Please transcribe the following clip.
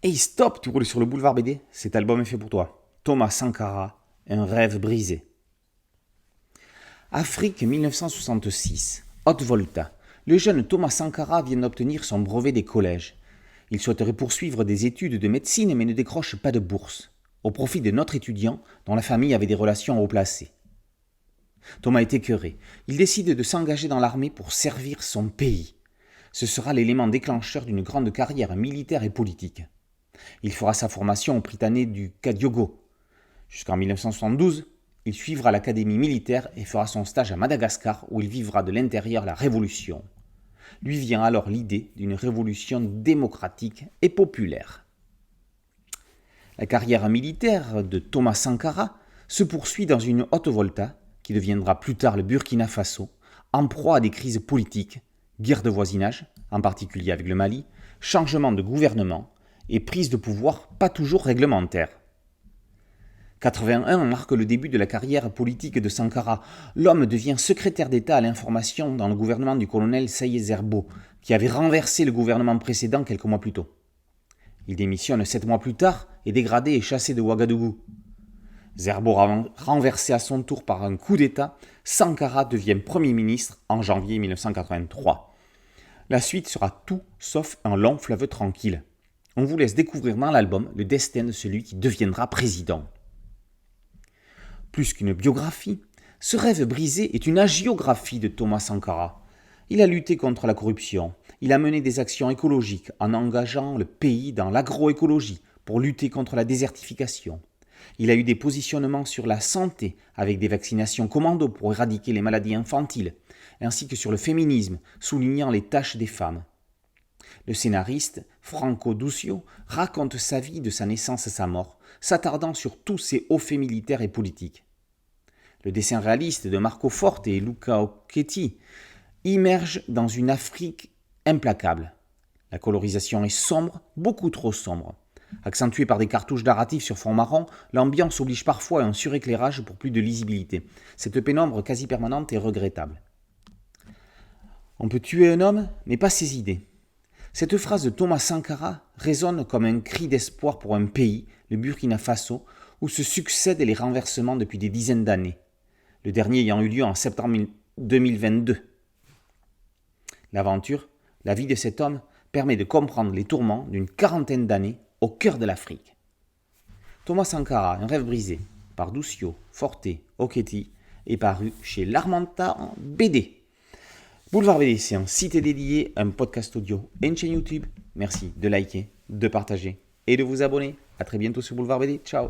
Hey stop, tu roules sur le boulevard BD? Cet album est fait pour toi. Thomas Sankara, un rêve brisé. Afrique 1966, Haute-Volta. Le jeune Thomas Sankara vient d'obtenir son brevet des collèges. Il souhaiterait poursuivre des études de médecine mais ne décroche pas de bourse, au profit de notre étudiant dont la famille avait des relations haut placées. Thomas est écœuré. Il décide de s'engager dans l'armée pour servir son pays. Ce sera l'élément déclencheur d'une grande carrière militaire et politique. Il fera sa formation au Prytanée du Kadiogo. Jusqu'en 1972, il suivra l'académie militaire et fera son stage à Madagascar où il vivra de l'intérieur la révolution. Lui vient alors l'idée d'une révolution démocratique et populaire. La carrière militaire de Thomas Sankara se poursuit dans une Haute-Volta qui deviendra plus tard le Burkina Faso, en proie à des crises politiques, guerre de voisinage, en particulier avec le Mali, changement de gouvernement et prise de pouvoir pas toujours réglementaire. 81 marque le début de la carrière politique de Sankara. L'homme devient secrétaire d'État à l'information dans le gouvernement du colonel Saïd Zerbo, qui avait renversé le gouvernement précédent quelques mois plus tôt. Il démissionne 7 mois plus tard, est dégradé et chassé de Ouagadougou. Zerbo renversé à son tour par un coup d'État, Sankara devient Premier ministre en janvier 1983. La suite sera tout sauf un long fleuve tranquille. On vous laisse découvrir dans l'album le destin de celui qui deviendra président. Plus qu'une biographie, ce rêve brisé est une hagiographie de Thomas Sankara. Il a lutté contre la corruption, il a mené des actions écologiques en engageant le pays dans l'agroécologie pour lutter contre la désertification. Il a eu des positionnements sur la santé avec des vaccinations commando pour éradiquer les maladies infantiles, ainsi que sur le féminisme, soulignant les tâches des femmes. Le scénariste Franco Duccio raconte sa vie de sa naissance à sa mort, s'attardant sur tous ses hauts faits militaires et politiques. Le dessin réaliste de Marco Forte et Luca Occhetti immerge dans une Afrique implacable. La colorisation est sombre, beaucoup trop sombre. Accentuée par des cartouches narratives sur fond marron, l'ambiance oblige parfois à un suréclairage pour plus de lisibilité. Cette pénombre quasi permanente est regrettable. On peut tuer un homme, mais pas ses idées. Cette phrase de Thomas Sankara résonne comme un cri d'espoir pour un pays, le Burkina Faso, où se succèdent les renversements depuis des dizaines d'années, le dernier ayant eu lieu en septembre 2022. L'aventure, la vie de cet homme, permet de comprendre les tourments d'une quarantaine d'années au cœur de l'Afrique. Thomas Sankara, un rêve brisé, par Duccio, Forte, Occhetti, est paru chez l'Harmattan en BD. Boulevard BD, c'est un site dédié, un podcast audio et une chaîne YouTube. Merci de liker, de partager et de vous abonner. A très bientôt sur Boulevard BD. Ciao.